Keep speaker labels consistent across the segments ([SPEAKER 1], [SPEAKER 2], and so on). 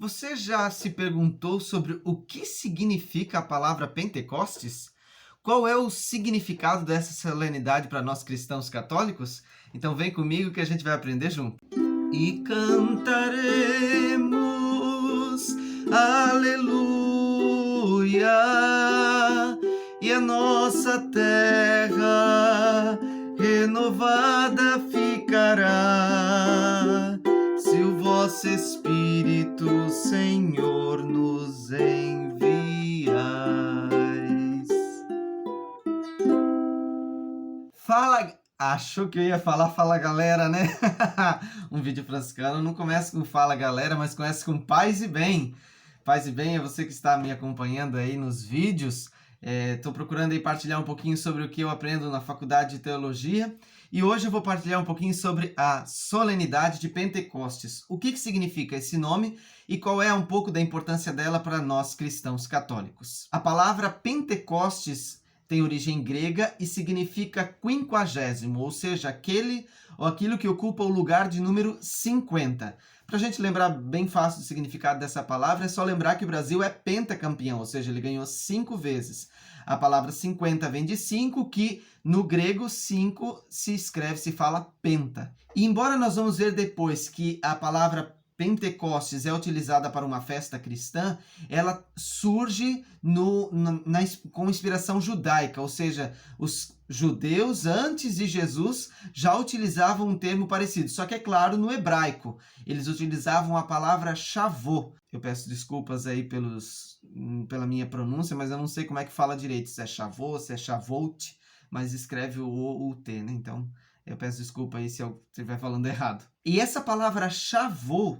[SPEAKER 1] Você já se perguntou sobre o que significa a palavra Pentecostes? Qual é o significado dessa solenidade para nós cristãos católicos? Então vem comigo que a gente vai aprender junto. E cantaremos aleluia, e a nossa terra renovada ficará, se o vosso Espírito, Senhor, nos enviais. Achou que eu ia falar fala galera, né? Um vídeo franciscano não começa com fala galera, mas começa com paz e bem. Paz e bem é você que está me acompanhando aí nos vídeos. Estou procurando aí partilhar um pouquinho sobre o que eu aprendo na faculdade de teologia. E hoje eu vou partilhar um pouquinho sobre a solenidade de Pentecostes. O que significa esse nome e qual é um pouco da importância dela para nós cristãos católicos. A palavra Pentecostes tem origem grega e significa quinquagésimo, ou seja, aquele ou aquilo que ocupa o lugar de número 50. Para a gente lembrar bem fácil do significado dessa palavra, é só lembrar que o Brasil é pentacampeão, ou seja, ele ganhou 5 vezes. A palavra 50 vem de 5, que no grego 5 se fala penta. E embora nós vamos ver depois que a palavra Pentecostes é utilizada para uma festa cristã, ela surge com inspiração judaica, ou seja, os judeus antes de Jesus já utilizavam um termo parecido, só que é claro, no hebraico, eles utilizavam a palavra Shavô. Eu peço desculpas aí pela minha pronúncia, mas eu não sei como é que fala direito, se é Shavô, se é Shavuot, mas escreve o T, né? Então, eu peço desculpa aí se eu estiver falando errado. E essa palavra Shavô,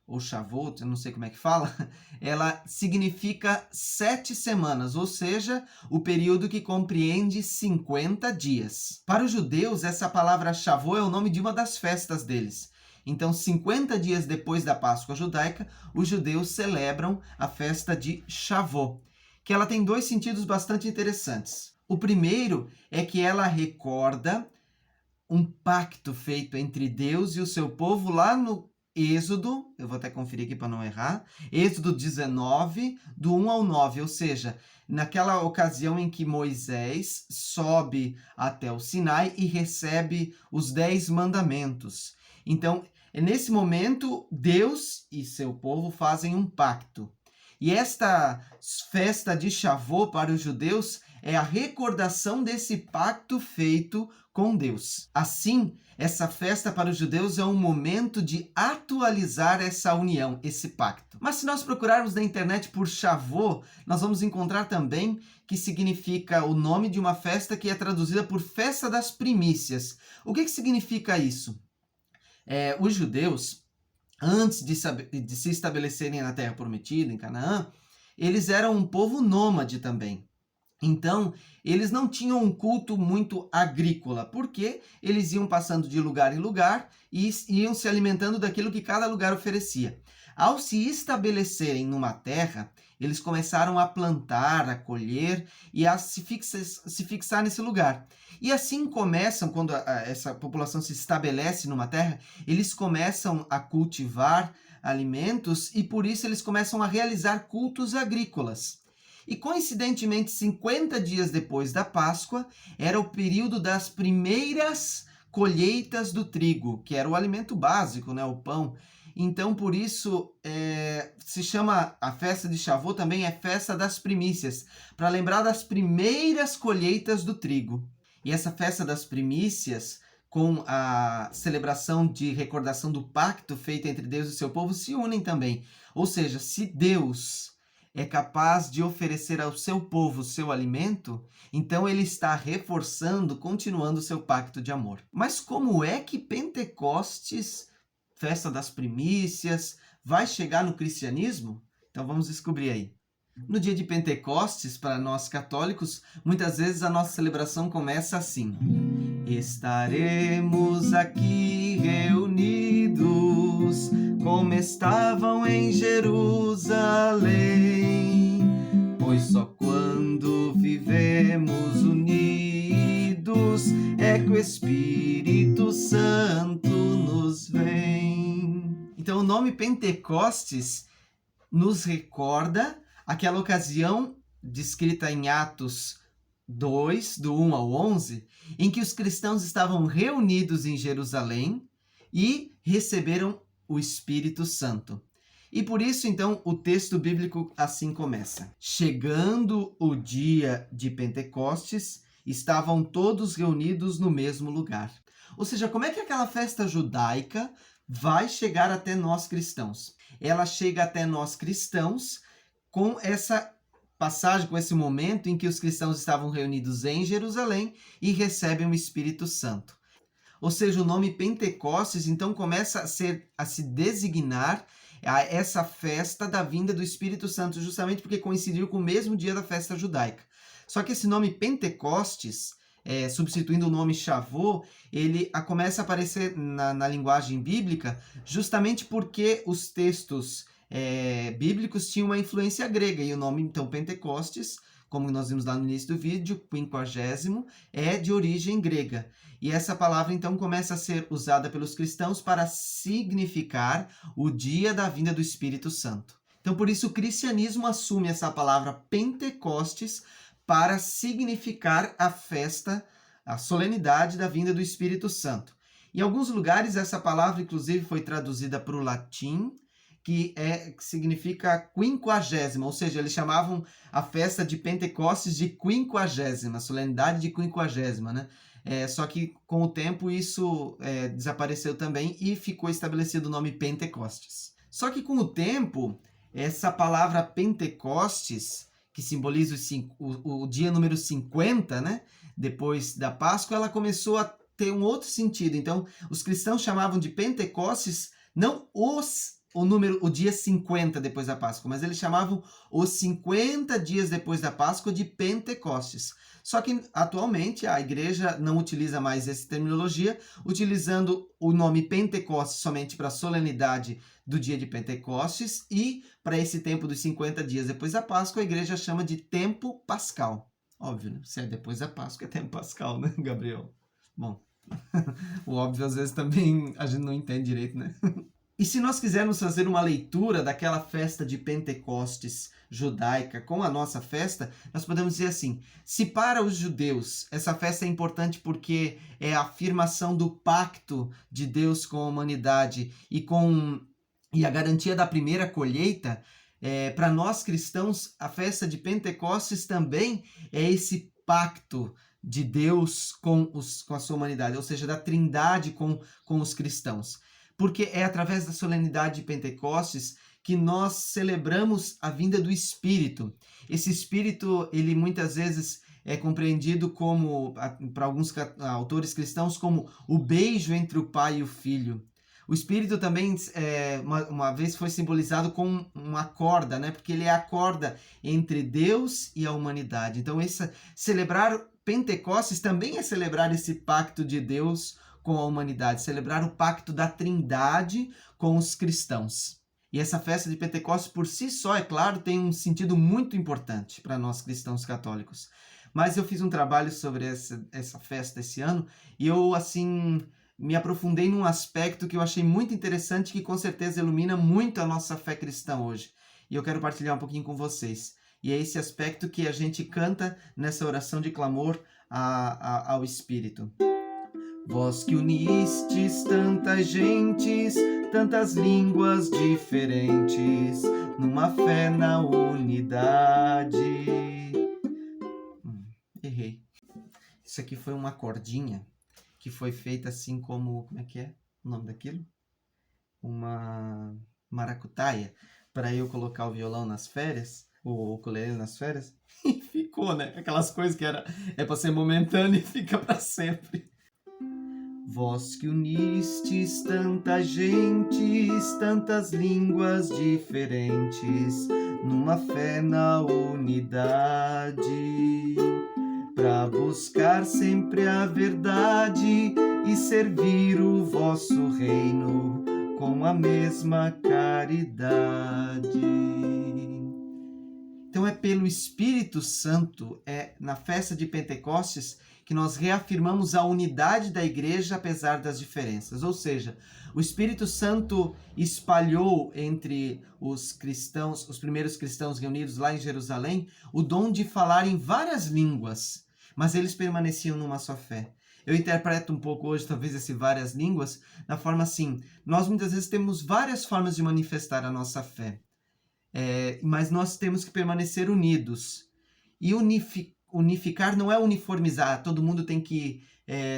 [SPEAKER 1] ou Shavuot, eu não sei como é que fala, ela significa 7 semanas, ou seja, o período que compreende 50 dias. Para os judeus, essa palavra Shavuot é o nome de uma das festas deles. Então, 50 dias depois da Páscoa judaica, os judeus celebram a festa de Shavuot, que ela tem 2 sentidos bastante interessantes. O primeiro é que ela recorda um pacto feito entre Deus e o seu povo lá no Êxodo, eu vou até conferir aqui para não errar, Êxodo 19, do 1 ao 9, ou seja, naquela ocasião em que Moisés sobe até o Sinai e recebe os 10 mandamentos. Então, nesse momento, Deus e seu povo fazem um pacto. E esta festa de Shavuot para os judeus é a recordação desse pacto feito com Deus. Assim, essa festa para os judeus é um momento de atualizar essa união, esse pacto. Mas se nós procurarmos na internet por Shavuot, nós vamos encontrar também que significa o nome de uma festa que é traduzida por Festa das Primícias. O que significa isso? Os judeus, antes de se estabelecerem na Terra Prometida, em Canaã, eles eram um povo nômade também. Então, eles não tinham um culto muito agrícola, porque eles iam passando de lugar em lugar e iam se alimentando daquilo que cada lugar oferecia. Ao se estabelecerem numa terra, eles começaram a plantar, a colher e a se fixar nesse lugar. E assim começam, quando essa população se estabelece numa terra, eles começam a cultivar alimentos e por isso eles começam a realizar cultos agrícolas. E coincidentemente, 50 dias depois da Páscoa, era o período das primeiras colheitas do trigo, que era o alimento básico, né, o pão. Então, por isso, se chama a festa de Shavuot também é festa das primícias, para lembrar das primeiras colheitas do trigo. E essa festa das primícias, com a celebração de recordação do pacto feito entre Deus e seu povo, se unem também. Ou seja, se Deus é capaz de oferecer ao seu povo o seu alimento, então ele está reforçando, continuando o seu pacto de amor. Mas como é que Pentecostes, festa das primícias, vai chegar no cristianismo? Então vamos descobrir aí. No dia de Pentecostes, para nós católicos, muitas vezes a nossa celebração começa assim: estaremos aqui reunidos, como estavam em Jerusalém, pois só quando vivemos unidos é que o Espírito Santo nos vem. Então o nome Pentecostes nos recorda aquela ocasião descrita em Atos 2, do 1 ao 11, em que os cristãos estavam reunidos em Jerusalém e receberam o Espírito Santo. E por isso, então, o texto bíblico assim começa. Chegando o dia de Pentecostes, estavam todos reunidos no mesmo lugar. Ou seja, como é que aquela festa judaica vai chegar até nós cristãos? Ela chega até nós cristãos com essa passagem, com esse momento em que os cristãos estavam reunidos em Jerusalém e recebem o Espírito Santo. Ou seja, o nome Pentecostes então começa a se designar a essa festa da vinda do Espírito Santo, justamente porque coincidiu com o mesmo dia da festa judaica. Só que esse nome Pentecostes, substituindo o nome Shavuot, ele começa a aparecer na linguagem bíblica justamente porque os textos bíblicos tinham uma influência grega, e o nome, então, Pentecostes, como nós vimos lá no início do vídeo, 50º, é de origem grega. E essa palavra, então, começa a ser usada pelos cristãos para significar o dia da vinda do Espírito Santo. Então, por isso, o cristianismo assume essa palavra Pentecostes para significar a festa, a solenidade da vinda do Espírito Santo. Em alguns lugares, essa palavra, inclusive, foi traduzida para o latim, que significa 50ª, ou seja, eles chamavam a festa de Pentecostes de 50ª, solenidade de 50ª, né? Só que com o tempo isso desapareceu também e ficou estabelecido o nome Pentecostes. Só que com o tempo, essa palavra Pentecostes, que simboliza o dia número 50, né? Depois da Páscoa, ela começou a ter um outro sentido. Então, os cristãos chamavam de Pentecostes não o dia 50 depois da Páscoa, mas eles chamavam os 50 dias depois da Páscoa de Pentecostes. Só que atualmente a igreja não utiliza mais essa terminologia, utilizando o nome Pentecostes somente para a solenidade do dia de Pentecostes, e para esse tempo dos 50 dias depois da Páscoa, a igreja chama de tempo pascal. Óbvio, né? Se é depois da Páscoa, é tempo pascal, né, Gabriel? Bom, o óbvio às vezes também a gente não entende direito, né? E se nós quisermos fazer uma leitura daquela festa de Pentecostes judaica com a nossa festa, nós podemos dizer assim: se para os judeus essa festa é importante porque é a afirmação do pacto de Deus com a humanidade e a garantia da primeira colheita, para nós cristãos a festa de Pentecostes também é esse pacto de Deus com a sua humanidade, ou seja, da trindade com os cristãos. Porque é através da solenidade de Pentecostes que nós celebramos a vinda do Espírito. Esse Espírito, ele muitas vezes é compreendido como, para alguns autores cristãos, como o beijo entre o Pai e o Filho. O Espírito também, uma vez, foi simbolizado com uma corda, né? Porque ele é a corda entre Deus e a humanidade. Então, celebrar Pentecostes também é celebrar esse pacto de Deus com a humanidade, celebrar o pacto da Trindade com os cristãos. E essa festa de Pentecostes por si só, é claro, tem um sentido muito importante para nós cristãos católicos. Mas eu fiz um trabalho sobre essa festa esse ano e eu, assim, me aprofundei num aspecto que eu achei muito interessante, que com certeza ilumina muito a nossa fé cristã hoje. E eu quero partilhar um pouquinho com vocês. E é esse aspecto que a gente canta nessa oração de clamor ao Espírito. Vós que unistes tantas gentes, tantas línguas diferentes, numa fé na unidade. Errei. Isso aqui foi uma cordinha que foi feita assim como é que é o nome daquilo? Uma maracutaia, para eu colocar o violão nas férias, o ukulele nas férias, e ficou, né? Aquelas coisas que é para ser momentâneo e fica para sempre. Vós que unistes tantas gentes, tantas línguas diferentes, numa fé na unidade, para buscar sempre a verdade e servir o vosso reino com a mesma caridade. Então é pelo Espírito Santo é na festa de Pentecostes que nós reafirmamos a unidade da igreja apesar das diferenças. Ou seja, o Espírito Santo espalhou entre os cristãos, os primeiros cristãos reunidos lá em Jerusalém, o dom de falar em várias línguas, mas eles permaneciam numa só fé. Eu interpreto um pouco hoje, talvez, esse várias línguas, da forma assim, nós muitas vezes temos várias formas de manifestar a nossa fé, mas nós temos que permanecer unidos. E unificar não é uniformizar, todo mundo tem que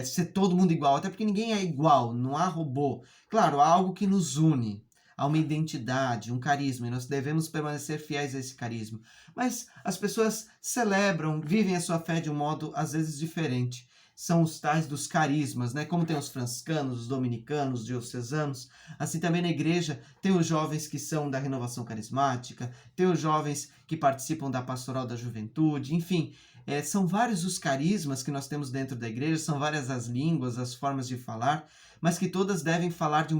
[SPEAKER 1] ser todo mundo igual, até porque ninguém é igual, não há robô. Claro, há algo que nos une, há uma identidade, um carisma, e nós devemos permanecer fiéis a esse carisma. Mas as pessoas celebram, vivem a sua fé de um modo, às vezes, diferente. São os tais dos carismas, né? Como tem os franciscanos, os dominicanos, os diocesanos, assim também na igreja tem os jovens que são da renovação carismática, tem os jovens que participam da pastoral da juventude, enfim, são vários os carismas que nós temos dentro da igreja, são várias as línguas, as formas de falar, mas que todas devem falar de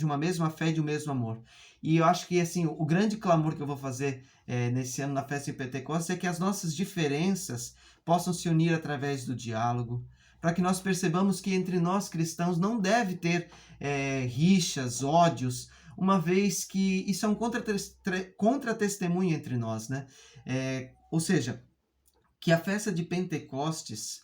[SPEAKER 1] uma mesma fé e de um mesmo amor. E eu acho que assim, o grande clamor que eu vou fazer nesse ano na festa de Pentecostes é que as nossas diferenças possam se unir através do diálogo, para que nós percebamos que entre nós cristãos não deve ter rixas, ódios, uma vez que isso é um contra-testemunho entre nós, né? Ou seja, que a festa de Pentecostes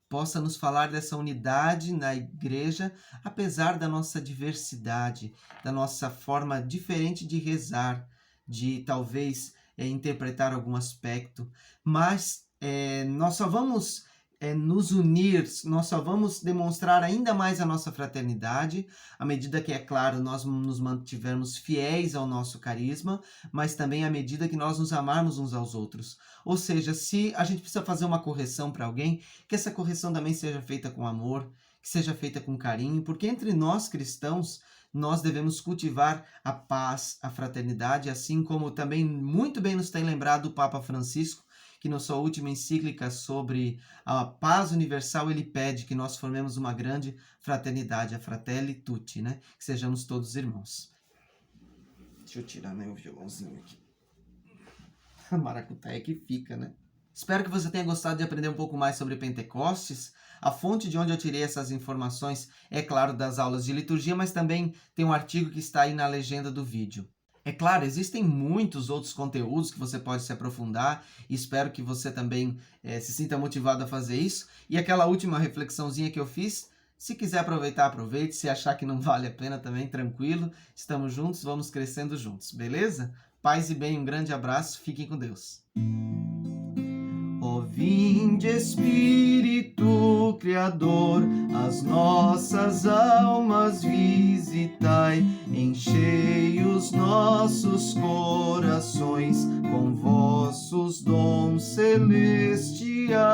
[SPEAKER 1] possa nos falar dessa unidade na igreja, apesar da nossa diversidade, da nossa forma diferente de rezar, de talvez interpretar algum aspecto, mas nós só vamos nos unir, nós só vamos demonstrar ainda mais a nossa fraternidade, à medida que, é claro, nós nos mantivermos fiéis ao nosso carisma, mas também à medida que nós nos amarmos uns aos outros. Ou seja, se a gente precisa fazer uma correção para alguém, que essa correção também seja feita com amor, que seja feita com carinho, porque entre nós cristãos, nós devemos cultivar a paz, a fraternidade, assim como também muito bem nos tem lembrado o Papa Francisco, que na sua última encíclica sobre a paz universal, ele pede que nós formemos uma grande fraternidade, a Fratelli Tutti, né? Que sejamos todos irmãos. Deixa eu tirar meu violãozinho aqui. A maracutaia que fica, né? Espero que você tenha gostado de aprender um pouco mais sobre Pentecostes. A fonte de onde eu tirei essas informações é, claro, das aulas de liturgia, mas também tem um artigo que está aí na legenda do vídeo. É claro, existem muitos outros conteúdos que você pode se aprofundar e espero que você também se sinta motivado a fazer isso. E aquela última reflexãozinha que eu fiz, se quiser aproveitar, aproveite. Se achar que não vale a pena também, tranquilo. Estamos juntos, vamos crescendo juntos, beleza? Paz e bem, um grande abraço, fiquem com Deus. Ó vinde Espírito Criador, as nossas almas visitai, enchei os nossos corações com vossos dons celestiais.